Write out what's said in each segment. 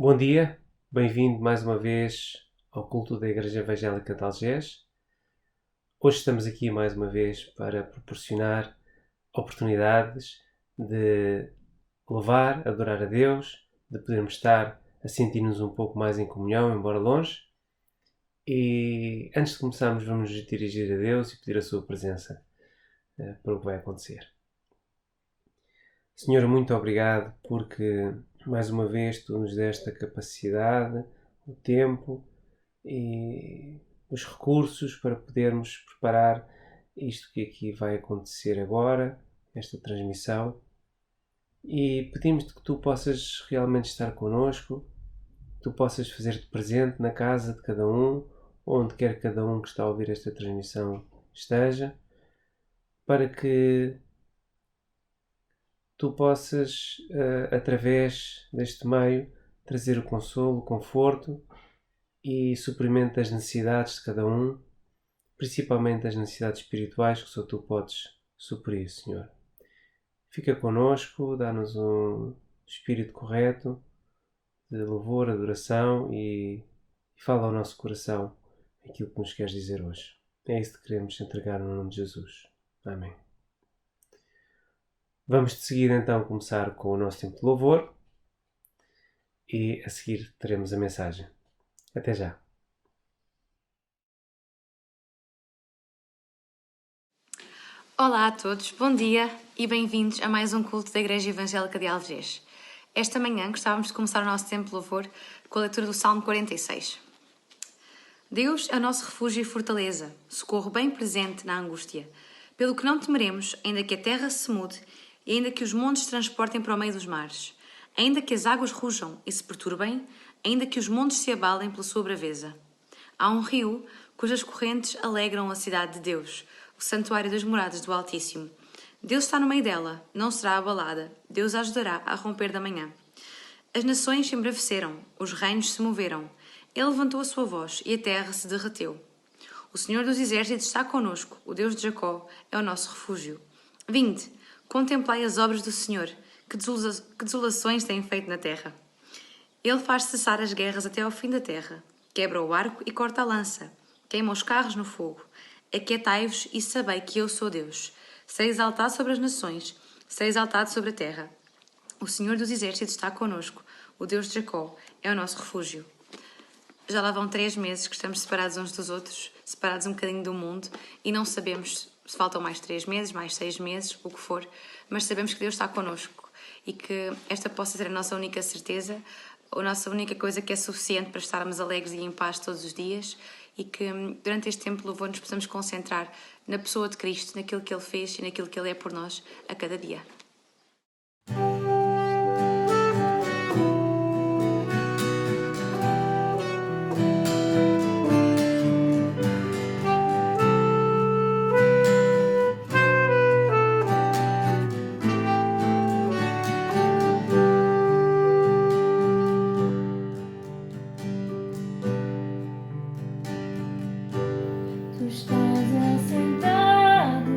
Bom dia, bem-vindo mais uma vez ao culto da Igreja Evangélica de Algés. Hoje estamos aqui mais uma vez para proporcionar oportunidades de louvar, adorar a Deus, de podermos estar a sentir-nos um pouco mais em comunhão, embora longe. E antes de começarmos, vamos nos dirigir a Deus e pedir a sua presença para o que vai acontecer. Senhor, muito obrigado porque mais uma vez tu nos deste a capacidade, o tempo e os recursos para podermos preparar isto que aqui vai acontecer agora, esta transmissão. E pedimos-te que tu possas realmente estar connosco, que tu possas fazer-te presente na casa de cada um, onde quer que cada um que está a ouvir esta transmissão esteja, para que tu possas, através deste meio, trazer o consolo, o conforto e suprimento das necessidades de cada um, principalmente as necessidades espirituais que só tu podes suprir, Senhor. Fica connosco, dá-nos um espírito correto de louvor, adoração e fala ao nosso coração aquilo que nos queres dizer hoje. É isso que queremos entregar no nome de Jesus. Amém. Vamos de seguida então começar com o nosso tempo de louvor e a seguir teremos a mensagem. Até já. Olá a todos, bom dia e bem-vindos a mais um culto da Igreja Evangélica de Algés. Esta manhã gostávamos de começar o nosso tempo de louvor com a leitura do Salmo 46. Deus é o nosso refúgio e fortaleza, socorro bem presente na angústia. Pelo que não temeremos, ainda que a terra se mude e ainda que os montes se transportem para o meio dos mares, ainda que as águas rujam e se perturbem, ainda que os montes se abalem pela sua braveza. Há um rio cujas correntes alegram a cidade de Deus, o santuário das moradas do Altíssimo. Deus está no meio dela, não será abalada. Deus a ajudará a romper da manhã. As nações se embraveceram, os reinos se moveram. Ele levantou a sua voz e a terra se derreteu. O Senhor dos Exércitos está conosco, o Deus de Jacó é o nosso refúgio. Vinde, contemplai as obras do Senhor, que desolações tem feito na terra. Ele faz cessar as guerras até ao fim da terra, quebra o arco e corta a lança, queima os carros no fogo. Aquietai-vos e sabei que eu sou Deus. Serei exaltado sobre as nações, serei exaltado sobre a terra. O Senhor dos Exércitos está conosco, o Deus de Jacó é o nosso refúgio. Já lá vão 3 meses que estamos separados uns dos outros, separados um bocadinho do mundo, e não sabemos se faltam mais 3 meses, mais 6 meses, o que for, mas sabemos que Deus está connosco e que esta possa ser a nossa única certeza, a nossa única coisa que é suficiente para estarmos alegres e em paz todos os dias, e que durante este tempo de louvor nos possamos concentrar na pessoa de Cristo, naquilo que Ele fez e naquilo que Ele é por nós a cada dia. Tu estás assentado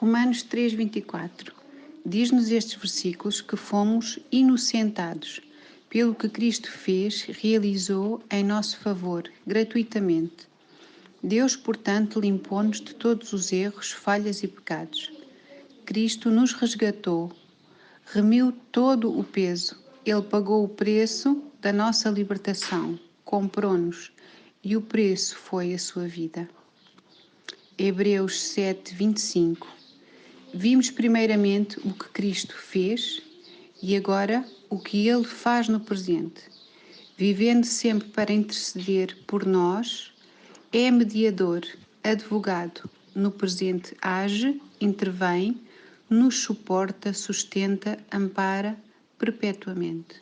Romanos 3:24. Diz-nos estes versículos que fomos inocentados pelo que Cristo fez, realizou em nosso favor, gratuitamente. Deus, portanto, limpou-nos de todos os erros, falhas e pecados. Cristo nos resgatou, remiu todo o peso. Ele pagou o preço da nossa libertação, comprou-nos, e o preço foi a sua vida. Hebreus 7:25. Vimos primeiramente o que Cristo fez e agora o que Ele faz no presente. Vivendo sempre para interceder por nós, é mediador, advogado. No presente age, intervém, nos suporta, sustenta, ampara perpetuamente.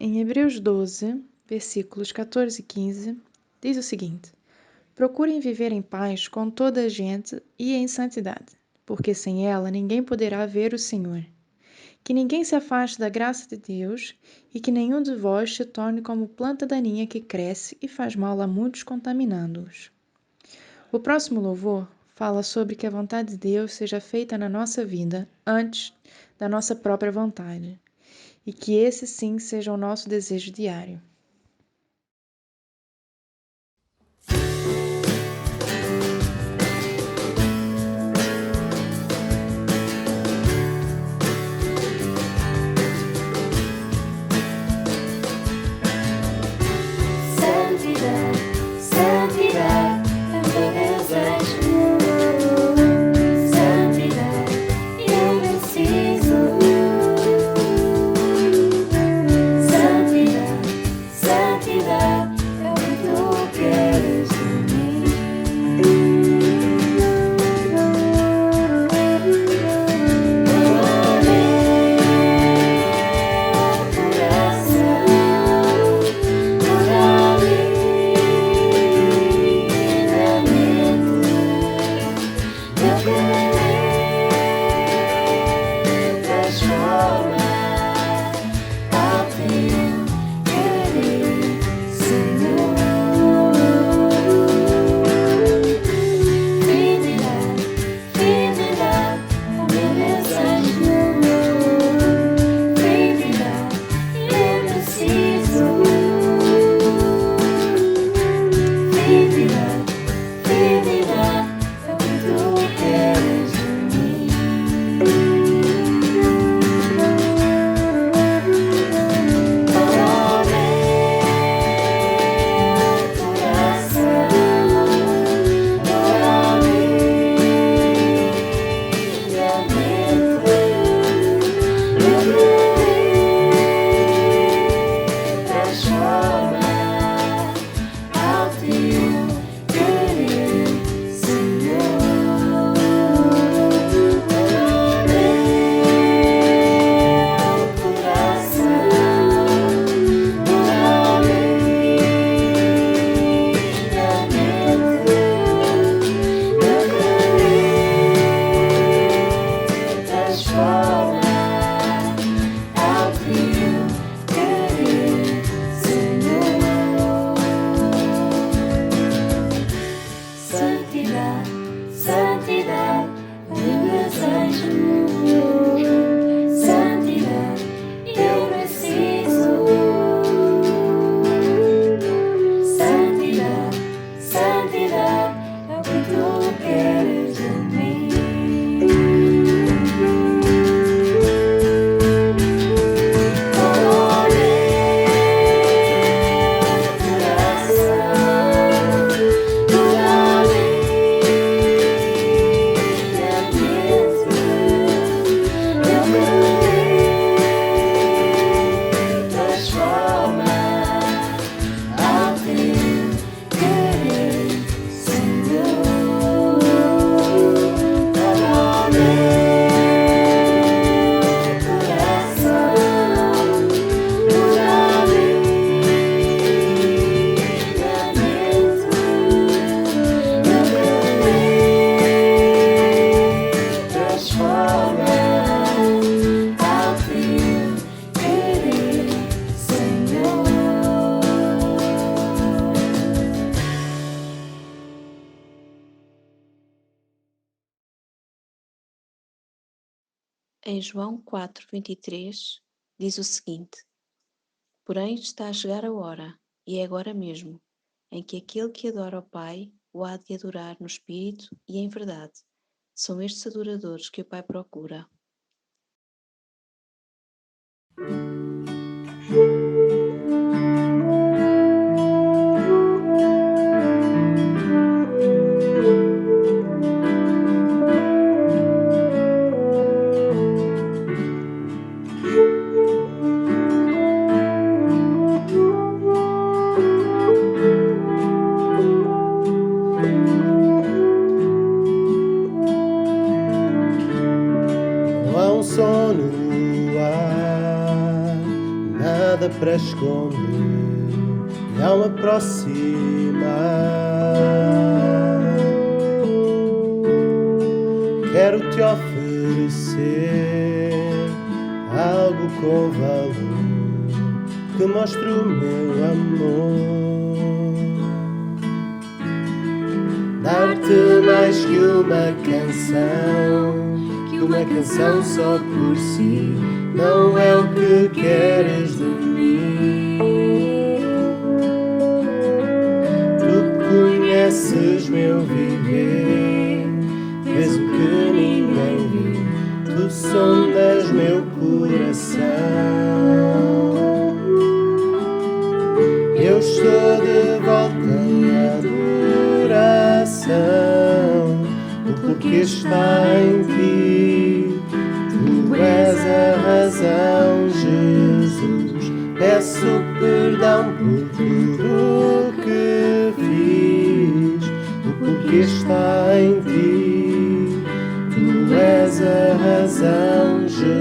Em Hebreus 12, versículos 14 e 15, diz o seguinte: Procurem viver em paz com toda a gente e em santidade, porque sem ela ninguém poderá ver o Senhor. Que ninguém se afaste da graça de Deus e que nenhum de vós se torne como planta daninha que cresce e faz mal a muitos, contaminando-os. O próximo louvor fala sobre que a vontade de Deus seja feita na nossa vida antes da nossa própria vontade, e que esse sim seja o nosso desejo diário. Em João 4:23 diz o seguinte: Porém está a chegar a hora, e é agora mesmo, em que aquele que adora o Pai o há de adorar no Espírito e em verdade. São estes adoradores que o Pai procura. Não há um som no ar, nada para esconder, e ao me aproximar, quero-te oferecer algo com valor, que mostre o meu amor. Dar-te mais que uma canção só por si, não é o que queres de mim. Tu conheces meu viver, vês o que ninguém vê, tu sondas meu coração. Eu estou de volta em adoração, o porquê está em ti, tu és a razão, Jesus. Peço perdão por tudo que fiz, o porquê está em ti, tu és a razão, Jesus.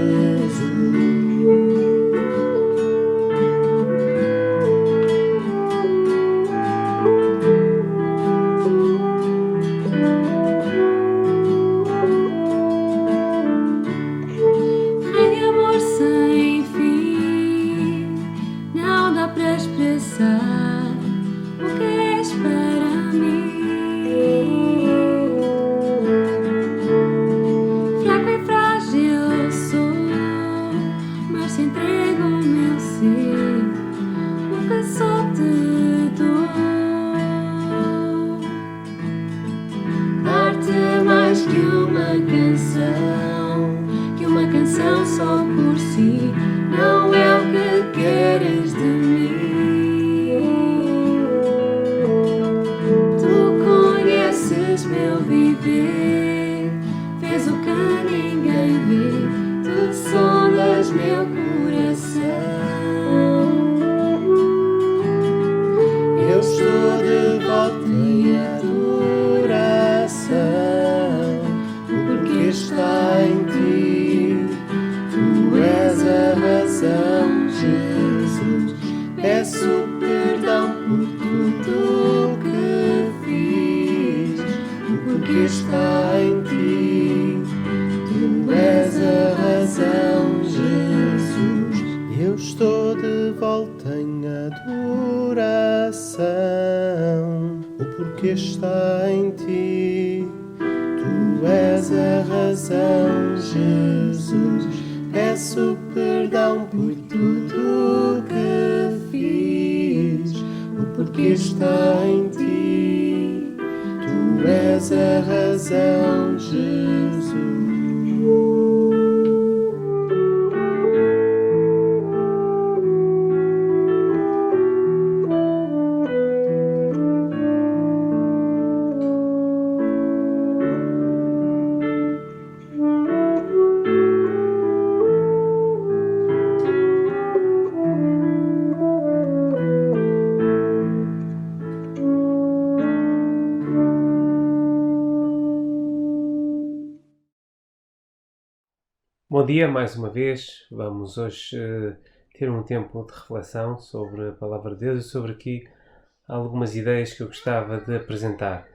Que uma canção só por si, não é o que queres de mim. Tu conheces meu viver, vês o que ninguém vê, tu sondas meu coração. Eu estou de volta em adoração, está em ti, tu és a razão, Jesus. Peço perdão por tudo que fiz, o porquê está em ti, tu és a razão, Jesus. Eu estou de volta em adoração, o porquê está em ti, tu és a razão, Jesus. Peço perdão por tudo que fiz, o porquê está em ti, tu és a razão, Jesus. Bom dia, mais uma vez. Vamos hoje ter um tempo de reflexão sobre a Palavra de Deus e sobre aqui algumas ideias que eu gostava de apresentar.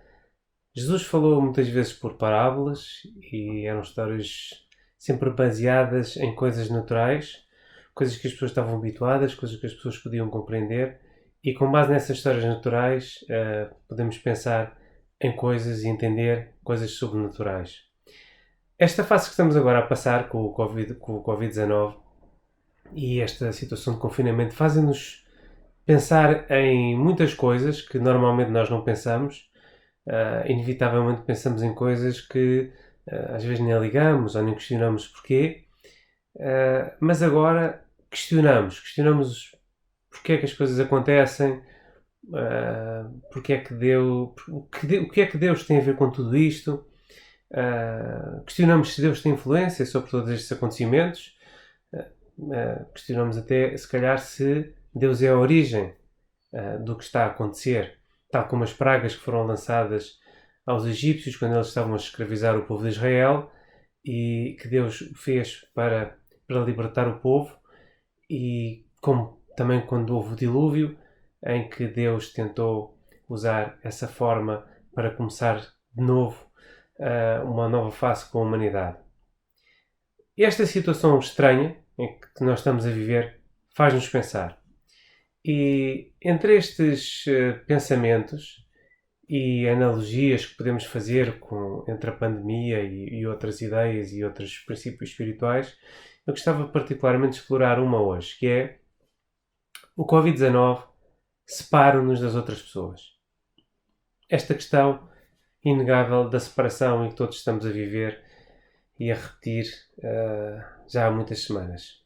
Jesus falou muitas vezes por parábolas e eram histórias sempre baseadas em coisas naturais, coisas que as pessoas estavam habituadas, coisas que as pessoas podiam compreender, e com base nessas histórias naturais podemos pensar em coisas e entender coisas sobrenaturais. Esta fase que estamos agora a passar com o Covid-19 e esta situação de confinamento fazem-nos pensar em muitas coisas que normalmente nós não pensamos. Inevitavelmente pensamos em coisas que às vezes nem ligamos ou nem questionamos porquê. Mas agora questionamos porque é que as coisas acontecem, porque é que o que é que Deus tem a ver com tudo isto. Questionamos se Deus tem influência sobre todos estes acontecimentos. Questionamos até, se calhar, se Deus é a origem do que está a acontecer, tal como as pragas que foram lançadas aos egípcios quando eles estavam a escravizar o povo de Israel e que Deus fez para libertar o povo, e como também quando houve o dilúvio, em que Deus tentou usar essa forma para começar de novo uma nova fase com a humanidade. Esta situação estranha em que nós estamos a viver faz-nos pensar. E entre estes pensamentos e analogias que podemos fazer entre a pandemia e outras ideias e outros princípios espirituais, eu gostava particularmente de explorar uma hoje, que é o Covid-19 separa-nos das outras pessoas. Esta questão inegável da separação em que todos estamos a viver e a repetir já há muitas semanas.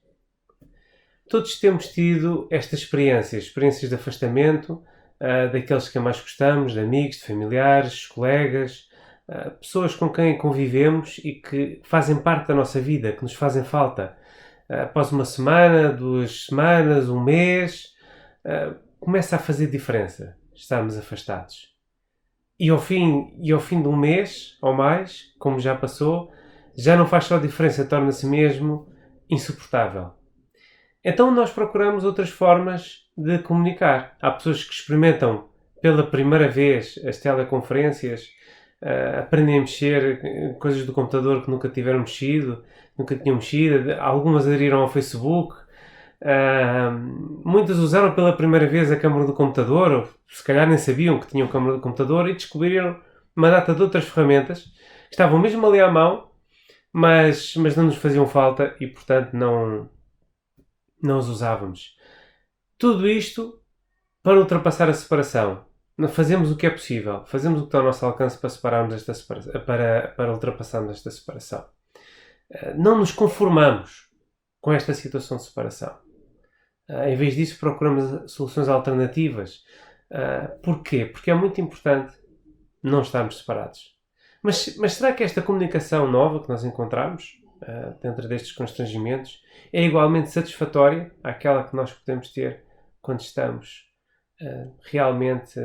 Todos temos tido estas experiências de afastamento daqueles que mais gostamos, de amigos, de familiares, de colegas, pessoas com quem convivemos e que fazem parte da nossa vida, que nos fazem falta. Após uma semana, 2 semanas, um mês, começa a fazer diferença estarmos afastados. E ao fim de um mês ou mais, como já passou, já não faz só diferença, torna-se mesmo insuportável. Então nós procuramos outras formas de comunicar. Há pessoas que experimentam pela primeira vez as teleconferências, aprendem a mexer coisas do computador que nunca tinham mexido, algumas aderiram ao Facebook, muitas usaram pela primeira vez a câmara do computador, ou se calhar nem sabiam que tinham câmara do computador, e descobriram uma data de outras ferramentas que estavam mesmo ali à mão, mas não nos faziam falta e, portanto, não os usávamos. Tudo isto para ultrapassar a separação. Fazemos o que é possível, fazemos o que está ao nosso alcance para separarmos esta separação, para ultrapassarmos esta separação. Não nos conformamos com esta situação de separação. Em vez disso, procuramos soluções alternativas. Porquê? Porque é muito importante não estarmos separados. Mas será que esta comunicação nova que nós encontramos dentro destes constrangimentos é igualmente satisfatória àquela que nós podemos ter quando estamos realmente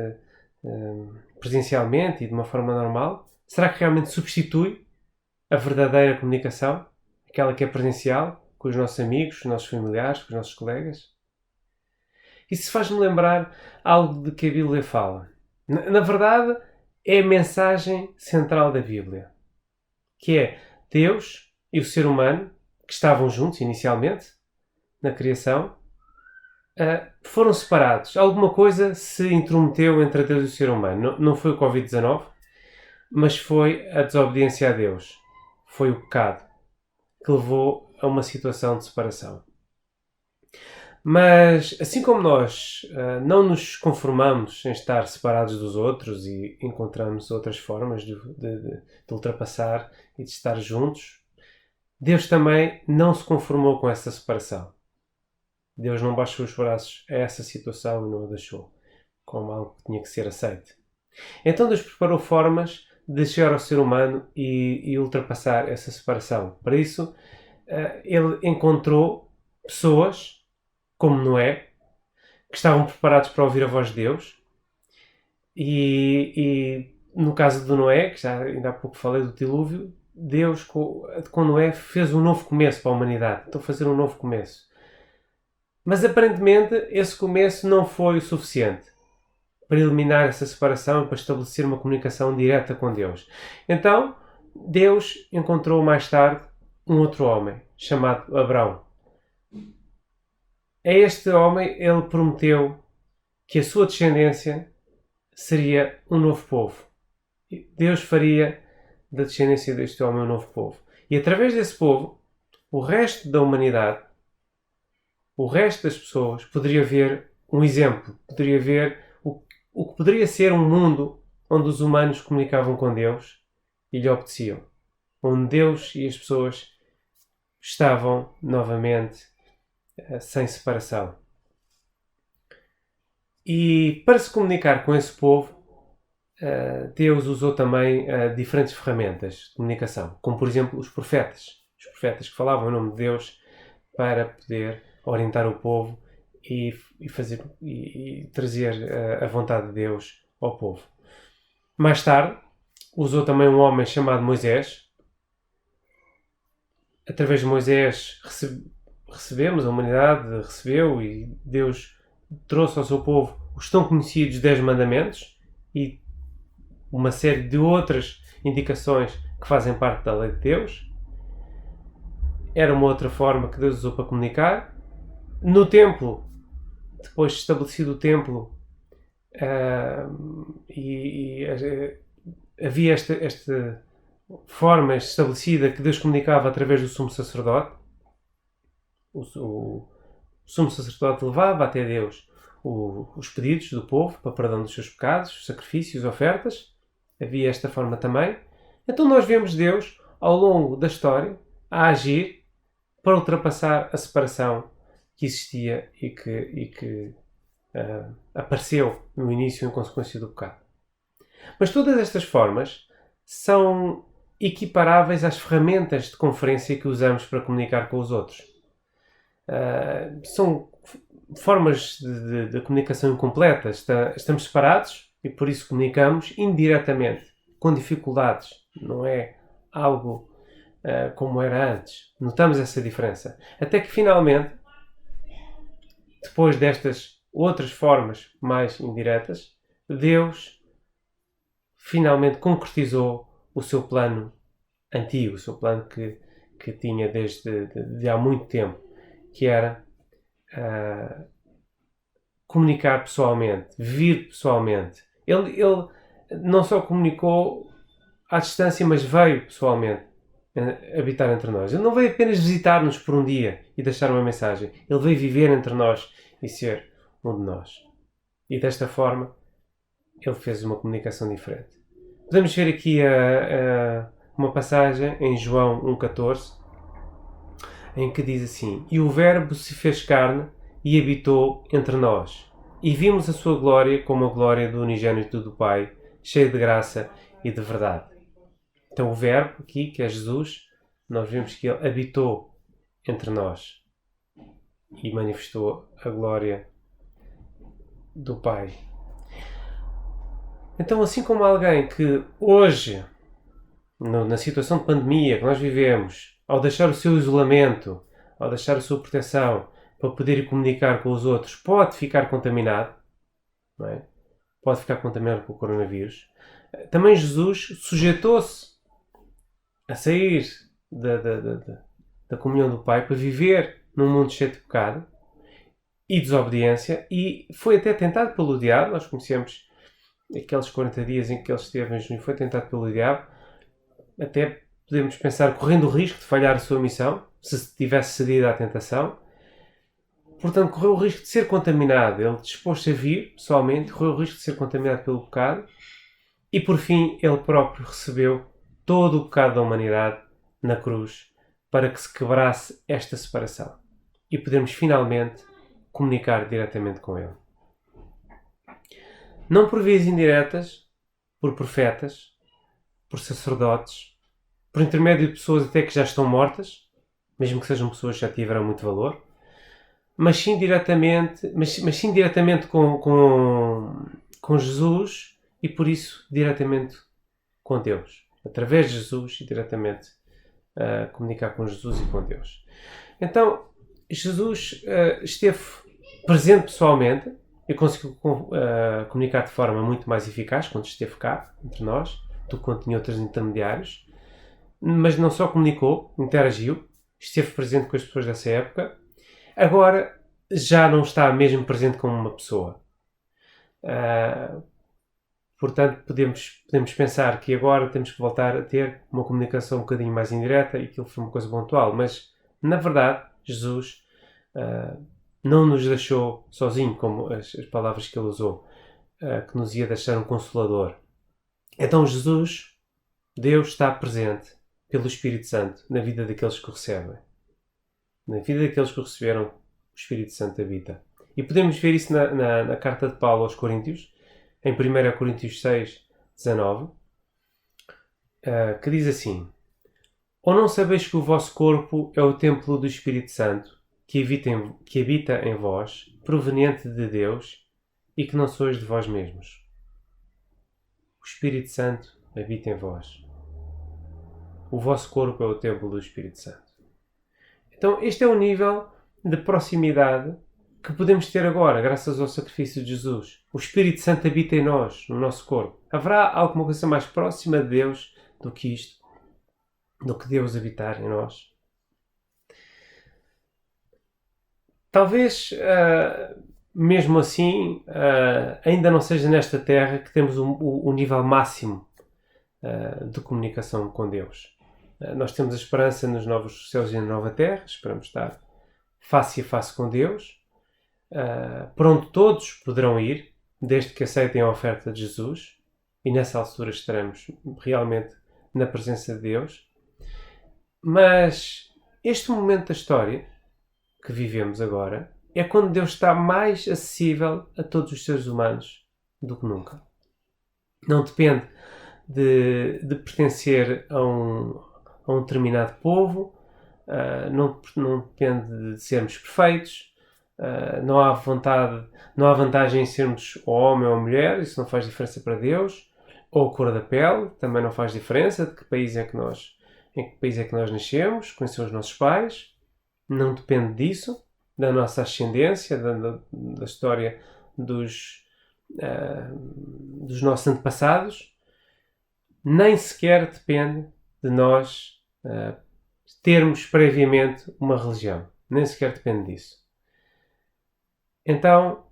presencialmente e de uma forma normal? Será que realmente substitui a verdadeira comunicação, aquela que é presencial, com os nossos amigos, os nossos familiares, com os nossos colegas? Isso faz-me lembrar algo de que a Bíblia fala. Na verdade, é a mensagem central da Bíblia, que é Deus e o ser humano, que estavam juntos inicialmente, na criação, foram separados. Alguma coisa se intrometeu entre Deus e o ser humano. Não foi o Covid-19, mas foi a desobediência a Deus. Foi o pecado que levou a uma situação de separação. Mas, assim como nós não nos conformamos em estar separados dos outros e encontramos outras formas de ultrapassar e de estar juntos, Deus também não se conformou com essa separação. Deus não baixou os braços a essa situação e não a deixou como algo que tinha que ser aceito. Então Deus preparou formas de chegar ao ser humano e ultrapassar essa separação. Para isso, Ele encontrou pessoas como Noé, que estavam preparados para ouvir a voz de Deus. E no caso de Noé, que já ainda há pouco falei do dilúvio, Deus com Noé fez um novo começo para a humanidade. Então fazer um novo começo. Mas aparentemente esse começo não foi o suficiente para eliminar essa separação e para estabelecer uma comunicação direta com Deus. Então Deus encontrou mais tarde um outro homem chamado Abrão. A este homem ele prometeu que a sua descendência seria um novo povo. Deus faria da descendência deste homem um novo povo. E através desse povo, o resto da humanidade, o resto das pessoas, poderia ver um exemplo, poderia ver o que poderia ser um mundo onde os humanos comunicavam com Deus e lhe obedeciam. Onde Deus e as pessoas estavam novamente sem separação. E para se comunicar com esse povo, Deus usou também diferentes ferramentas de comunicação, como por exemplo os profetas que falavam em nome de Deus para poder orientar o povo e trazer a vontade de Deus ao povo. Mais tarde, usou também um homem chamado Moisés. Através de Moisés recebemos, a humanidade recebeu e Deus trouxe ao seu povo os tão conhecidos 10 mandamentos e uma série de outras indicações que fazem parte da lei de Deus. Era uma outra forma que Deus usou para comunicar. No templo, depois estabelecido o templo, havia esta forma estabelecida que Deus comunicava através do sumo sacerdote. O sumo sacerdote levava até Deus os pedidos do povo para perdão dos seus pecados, sacrifícios, ofertas. Havia esta forma também. Então nós vemos Deus, ao longo da história, a agir para ultrapassar a separação que existia e que apareceu no início em consequência do pecado. Mas todas estas formas são equiparáveis às ferramentas de conferência que usamos para comunicar com os outros. São formas de comunicação incompletas. Estamos separados e por isso comunicamos indiretamente, com dificuldades. Não é algo como era antes. Notamos essa diferença. Até que finalmente, depois destas outras formas mais indiretas, Deus finalmente concretizou o seu plano antigo, o seu plano que tinha desde há muito tempo, que era comunicar pessoalmente, vir pessoalmente. Ele não só comunicou à distância, mas veio pessoalmente habitar entre nós. Ele não veio apenas visitar-nos por um dia e deixar uma mensagem. Ele veio viver entre nós e ser um de nós. E desta forma, ele fez uma comunicação diferente. Podemos ver aqui uma passagem em João 1,14, em que diz assim: E o Verbo se fez carne e habitou entre nós. E vimos a sua glória como a glória do unigênito do Pai, cheio de graça e de verdade. Então o Verbo aqui, que é Jesus, nós vemos que ele habitou entre nós e manifestou a glória do Pai. Então, assim como alguém que hoje, na situação de pandemia que nós vivemos, ao deixar o seu isolamento, ao deixar a sua proteção para poder ir comunicar com os outros, pode ficar contaminado, não é? Pode ficar contaminado com o coronavírus. Também Jesus sujeitou-se a sair da comunhão do Pai para viver num mundo cheio de pecado e desobediência, e foi até tentado pelo diabo. Nós conhecemos aqueles 40 dias em que ele esteve em junho, foi tentado pelo diabo, até podemos pensar correndo o risco de falhar a sua missão, se tivesse cedido à tentação. Portanto, correu o risco de ser contaminado. Ele dispôs-se a vir, pessoalmente, correu o risco de ser contaminado pelo pecado, e por fim, ele próprio recebeu todo o pecado da humanidade na cruz, para que se quebrasse esta separação e podermos finalmente comunicar diretamente com ele. Não por vias indiretas, por profetas, por sacerdotes, por intermédio de pessoas até que já estão mortas, mesmo que sejam pessoas que já tiveram muito valor, mas sim diretamente, com Jesus e por isso diretamente com Deus. Através de Jesus e diretamente comunicar com Jesus e com Deus. Então, Jesus esteve presente pessoalmente e conseguiu comunicar de forma muito mais eficaz quando esteve cá, entre nós, do que quando tinha outros intermediários. Mas não só comunicou, interagiu, esteve presente com as pessoas dessa época. Agora já não está mesmo presente como uma pessoa. Portanto, podemos pensar que agora temos que voltar a ter uma comunicação um bocadinho mais indireta e aquilo foi uma coisa pontual. Mas, na verdade, Jesus não nos deixou sozinho, como as palavras que ele usou, que nos ia deixar um Consolador. Então Jesus, Deus, está presente pelo Espírito Santo na vida daqueles que o recebem. Na vida daqueles que o receberam, o Espírito Santo habita. E podemos ver isso na carta de Paulo aos Coríntios, em 1 Coríntios 6, 19, que diz assim: Ou não sabeis que o vosso corpo é o templo do Espírito Santo, que habita em vós, proveniente de Deus, e que não sois de vós mesmos? O Espírito Santo habita em vós. O vosso corpo é o templo do Espírito Santo. Então, este é o nível de proximidade que podemos ter agora, graças ao sacrifício de Jesus. O Espírito Santo habita em nós, no nosso corpo. Haverá alguma coisa mais próxima de Deus do que isto? Do que Deus habitar em nós? Talvez, mesmo assim, ainda não seja nesta terra que temos o nível máximo de comunicação com Deus. Nós temos a esperança nos novos céus e na nova terra, esperamos estar face a face com Deus, por onde todos poderão ir, desde que aceitem a oferta de Jesus, e nessa altura estaremos realmente na presença de Deus. Mas este momento da história que vivemos agora é quando Deus está mais acessível a todos os seres humanos do que nunca. Não depende de pertencer a um determinado povo, não depende de sermos perfeitos, não há vantagem em sermos homem ou mulher, isso não faz diferença para Deus, ou a cor da pele, também não faz diferença de em que país é que nós nascemos, quem são os nossos pais, não depende disso, da nossa ascendência, da história dos nossos antepassados, nem sequer depende de nós termos previamente uma religião. Nem sequer depende disso. Então,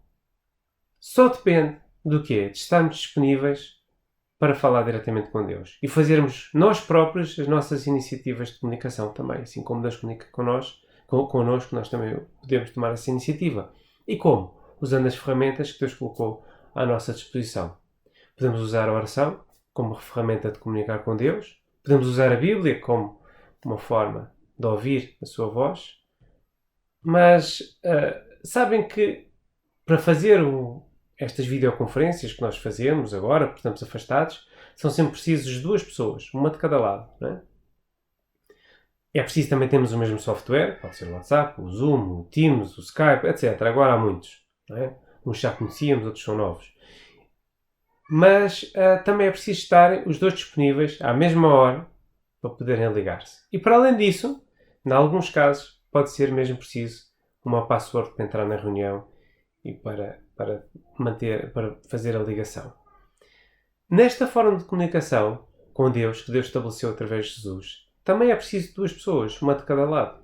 só depende do quê? De estarmos disponíveis para falar diretamente com Deus. E fazermos nós próprios as nossas iniciativas de comunicação também. Assim como Deus comunica connosco, nós também podemos tomar essa iniciativa. E como? Usando as ferramentas que Deus colocou à nossa disposição. Podemos usar a oração como ferramenta de comunicar com Deus. Podemos usar a Bíblia como uma forma de ouvir a sua voz. Mas sabem que para fazer estas videoconferências que nós fazemos agora, porque estamos afastados, são sempre precisas duas pessoas, uma de cada lado. Não é? É preciso também termos o mesmo software, pode ser o WhatsApp, o Zoom, o Teams, o Skype, etc. Agora há muitos. Não é? Uns já conhecíamos, outros são novos. Mas também é preciso estarem os dois disponíveis à mesma hora para poderem ligar-se. E para além disso, em alguns casos, pode ser mesmo preciso uma password para entrar na reunião e para fazer a ligação. Nesta forma de comunicação com Deus, que Deus estabeleceu através de Jesus, também é preciso duas pessoas, uma de cada lado.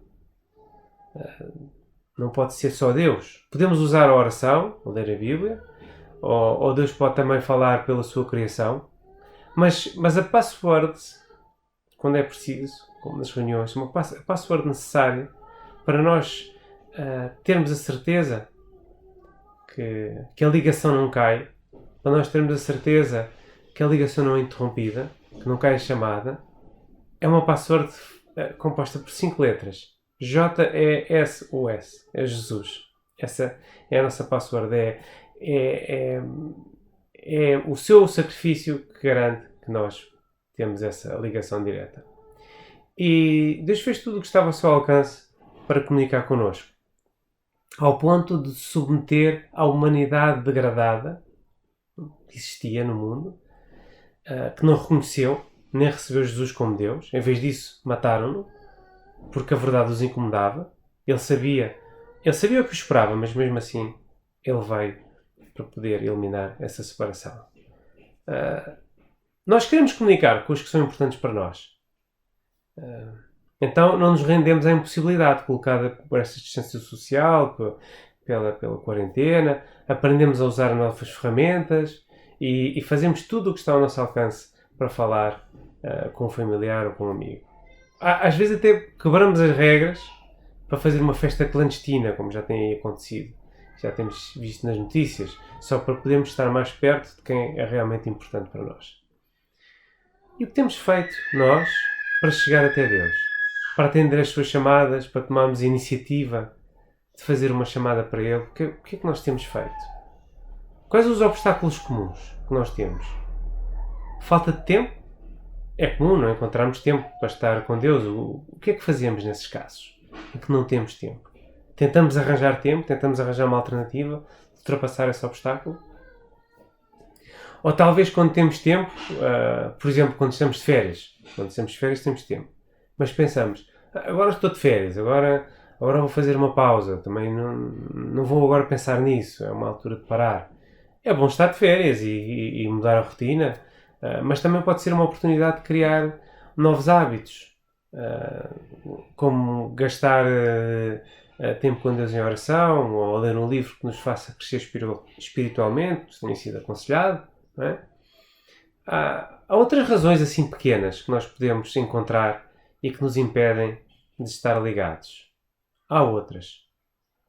Não pode ser só Deus. Podemos usar a oração, ler a Bíblia, ou Deus pode também falar pela sua criação, mas a password, quando é preciso, como nas reuniões, a password necessária para nós termos a certeza que a ligação não cai, para nós termos a certeza que a ligação não é interrompida, que não cai a chamada, é uma password composta por 5 letras. JESUS. É Jesus. Essa é a nossa password. É o seu sacrifício que garante que nós temos essa ligação direta. E Deus fez tudo o que estava ao seu alcance para comunicar connosco, ao ponto de submeter a humanidade degradada que existia no mundo, que não reconheceu nem recebeu Jesus como Deus. Em vez disso, mataram-no porque a verdade os incomodava. Ele sabia o que esperava, mas mesmo assim ele veio para poder eliminar essa separação. Nós queremos comunicar com os que são importantes para nós. Então não nos rendemos à impossibilidade colocada por essa distância social, pela quarentena. Aprendemos a usar novas ferramentas e fazemos tudo o que está ao nosso alcance para falar com um familiar ou com um amigo. Às vezes até quebramos as regras para fazer uma festa clandestina, como já tem aí acontecido. Já temos visto nas notícias, só para podermos estar mais perto de quem é realmente importante para nós. E o que temos feito nós para chegar até Deus? Para atender as suas chamadas, para tomarmos a iniciativa de fazer uma chamada para Ele? O que é que nós temos feito? Quais os obstáculos comuns que nós temos? Falta de tempo? É comum não encontrarmos tempo para estar com Deus. O que é que fazemos nesses casos em que não temos tempo? Tentamos arranjar tempo, tentamos arranjar uma alternativa de ultrapassar esse obstáculo? Ou talvez quando temos tempo, por exemplo, quando estamos de férias. Quando estamos de férias temos tempo. Mas pensamos, agora estou de férias, agora vou fazer uma pausa. Também não vou agora pensar nisso, é uma altura de parar. É bom estar de férias e mudar a rotina, mas também pode ser uma oportunidade de criar novos hábitos. Como gastar tempo com Deus em oração, ou ler um livro que nos faça crescer espiritualmente, isso tem sido aconselhado. Não é? Há outras razões assim pequenas que nós podemos encontrar e que nos impedem de estar ligados. Há outras.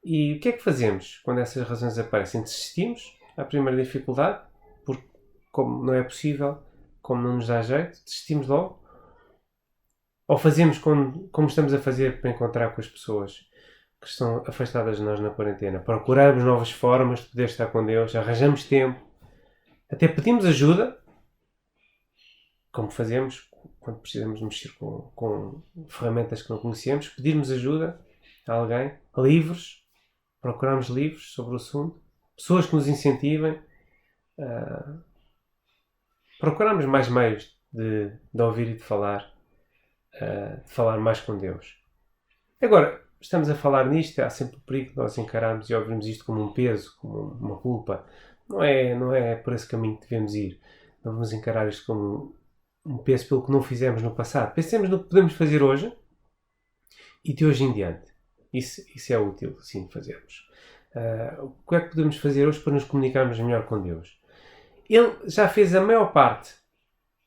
E o que é que fazemos quando essas razões aparecem? Desistimos à primeira dificuldade, porque como não é possível, como não nos dá jeito, desistimos logo? Ou fazemos como estamos a fazer para encontrar com as pessoas que estão afastadas de nós na quarentena? Procuramos novas formas de poder estar com Deus, arranjamos tempo, até pedimos ajuda, como fazemos quando precisamos mexer com ferramentas que não conhecemos, pedirmos ajuda a alguém, livros, procuramos livros sobre o assunto, pessoas que nos incentivem, procuramos mais meios de ouvir e de falar mais com Deus. Agora, estamos a falar nisto, há sempre o perigo de nós encararmos e ouvirmos isto como um peso, como uma culpa. Não é por esse caminho que devemos ir. Não vamos encarar isto como um peso pelo que não fizemos no passado. Pensemos no que podemos fazer hoje e de hoje em diante. Isso é útil, sim, fazermos. O que é que podemos fazer hoje para nos comunicarmos melhor com Deus? Ele já fez a maior parte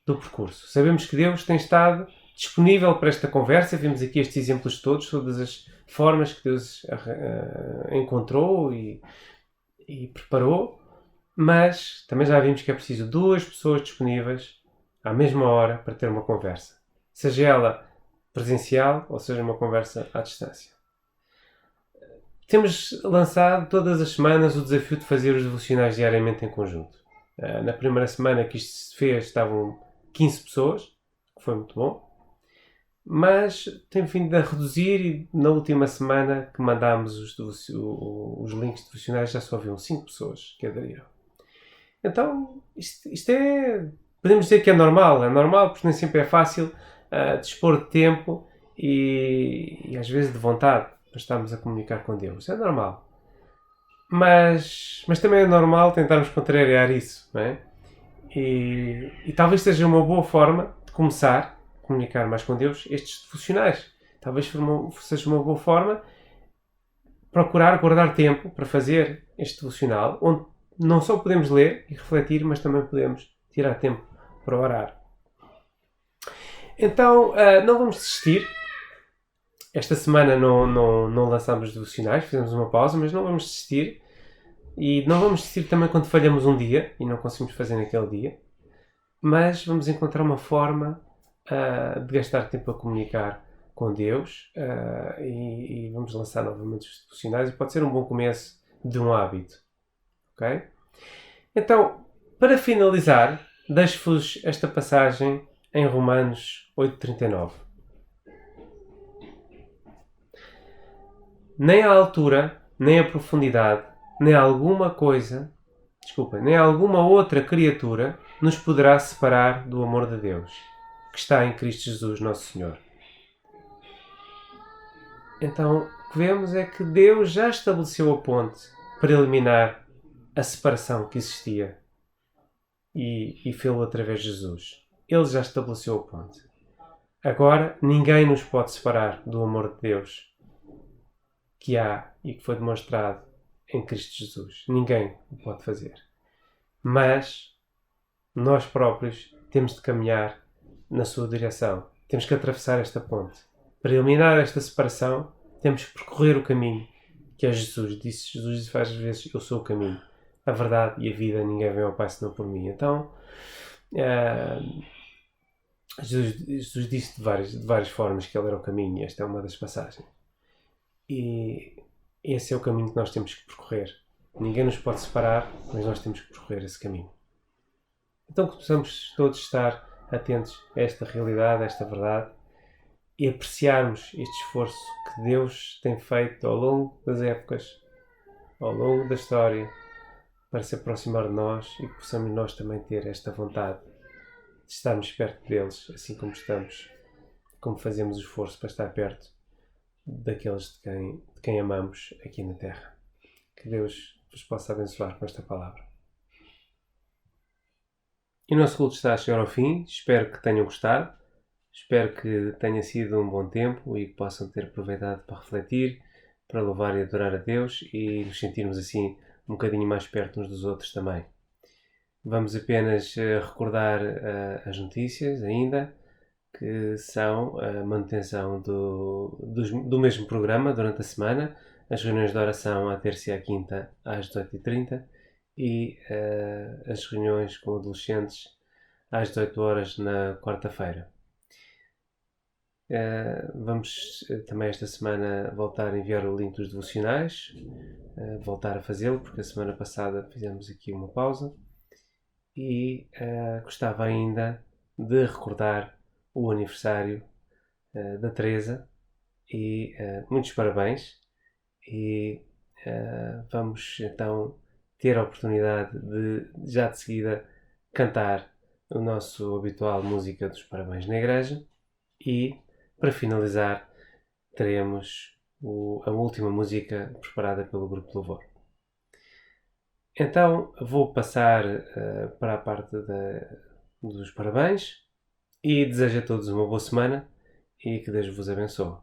do percurso. Sabemos que Deus tem estado disponível para esta conversa. Vimos aqui estes exemplos todos, todas as formas que Deus encontrou e preparou. Mas também já vimos que é preciso 2 pessoas disponíveis à mesma hora para ter uma conversa. Seja ela presencial ou seja uma conversa à distância. Temos lançado todas as semanas o desafio de fazer os devocionais diariamente em conjunto. Na primeira semana que isto se fez estavam 15 pessoas, que foi muito bom. Mas tem vindo a reduzir e na última semana que mandámos os links devocionais já só haviam 5 pessoas que aderiram. Então, isto é... Podemos dizer que é normal porque nem sempre é fácil dispor de tempo e às vezes de vontade para estarmos a comunicar com Deus. É normal. Mas também é normal tentarmos contrariar isso, não é? E talvez seja uma boa forma de começar a comunicar mais com Deus estes devocionais. Talvez seja uma boa forma procurar guardar tempo para fazer este devocional, onde não só podemos ler e refletir, mas também podemos tirar tempo para orar. Então, não vamos desistir. Esta semana não lançámos devocionais, fizemos uma pausa, mas não vamos desistir. E não vamos desistir também quando falhamos um dia e não conseguimos fazer naquele dia. Mas vamos encontrar uma forma de gastar tempo a comunicar com Deus e vamos lançar novamente os devocionais e pode ser um bom começo de um hábito. Ok? Então, para finalizar, deixo-vos esta passagem em Romanos 8:39. Nem a altura, nem a profundidade, nem alguma outra criatura nos poderá separar do amor de Deus, que está em Cristo Jesus, nosso Senhor. Então, o que vemos é que Deus já estabeleceu a ponte para eliminar a separação que existia e fê-lo através de Jesus. Ele já estabeleceu a ponte. Agora, ninguém nos pode separar do amor de Deus que há e que foi demonstrado em Cristo Jesus. Ninguém o pode fazer. Mas nós próprios temos de caminhar na sua direção. Temos que atravessar esta ponte. Para eliminar esta separação, temos que percorrer o caminho que é Jesus. Jesus disse várias vezes: eu sou o caminho, a verdade e a vida, ninguém vem ao Pai senão por mim. Então, Jesus disse de várias formas que ele era o caminho, e esta é uma das passagens. E esse é o caminho que nós temos que percorrer. Ninguém nos pode separar, mas nós temos que percorrer esse caminho. Então que possamos todos estar atentos a esta realidade, a esta verdade, e apreciarmos este esforço que Deus tem feito ao longo das épocas, ao longo da história, para se aproximar de nós, e que possamos nós também ter esta vontade de estarmos perto deles, assim como fazemos o esforço para estar perto daqueles de quem amamos aqui na Terra. Que Deus vos possa abençoar com esta palavra. E o nosso culto está a chegar ao fim. Espero que tenham gostado. Espero que tenha sido um bom tempo e que possam ter aproveitado para refletir, para louvar e adorar a Deus e nos sentirmos assim um bocadinho mais perto uns dos outros também. Vamos apenas recordar as notícias ainda, que são a manutenção do mesmo programa durante a semana, as reuniões de oração à terça e à quinta às 18h30 e as reuniões com adolescentes às 18 horas na quarta-feira. Vamos também esta semana voltar a enviar o link dos devocionais, voltar a fazê-lo, porque a semana passada fizemos aqui uma pausa, e gostava ainda de recordar o aniversário da Teresa e muitos parabéns, e vamos então ter a oportunidade de já de seguida cantar o nosso habitual música dos parabéns na igreja, e para finalizar teremos a última música preparada pelo Grupo de Louvor. Então vou passar para a parte dos parabéns e desejo a todos uma boa semana e que Deus vos abençoe.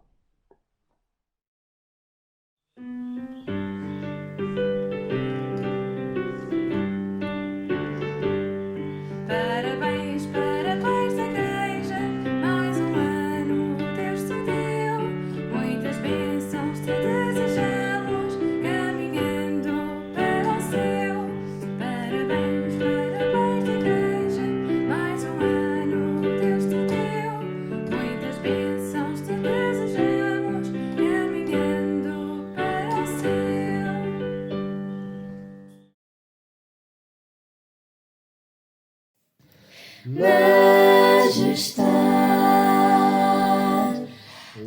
Majestade,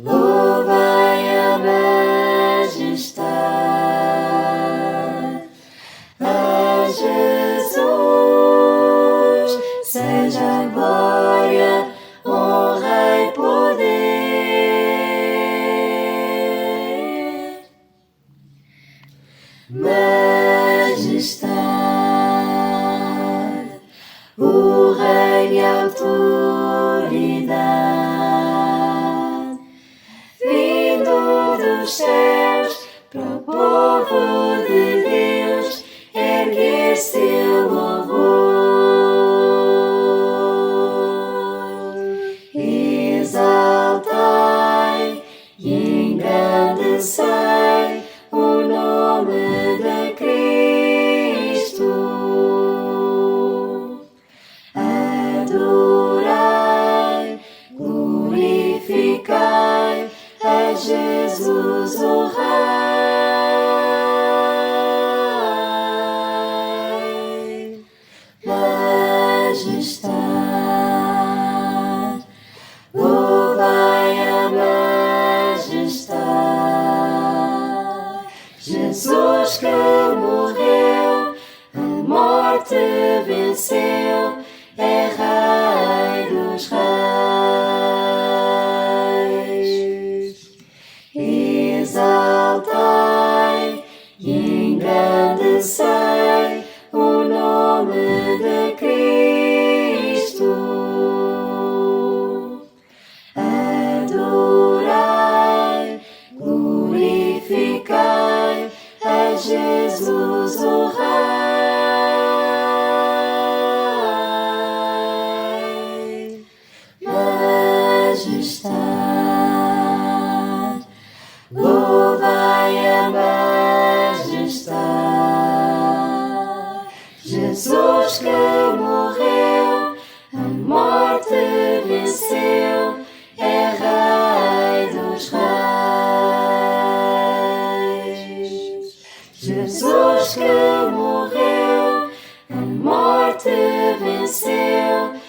louvai a majestade, a Jesus seja a glória, honra e poder. Majestade, o reino e autoridade, vindo dos céus para o povo de Deus erguer seu louvor. Exaltai e engrandecei o nome de Cristo. Adorai, glorificai a Jesus o Rei. Majestade, louvai a majestade, Jesus que morreu, a morte venceu, é Rei dos Reis. Exaltai e engrandecei o nome de Cristo. Adorai, glorificai a Jesus o Rei. Jesus que morreu, a morte venceu, é Rei dos Reis. Jesus que morreu, a morte venceu,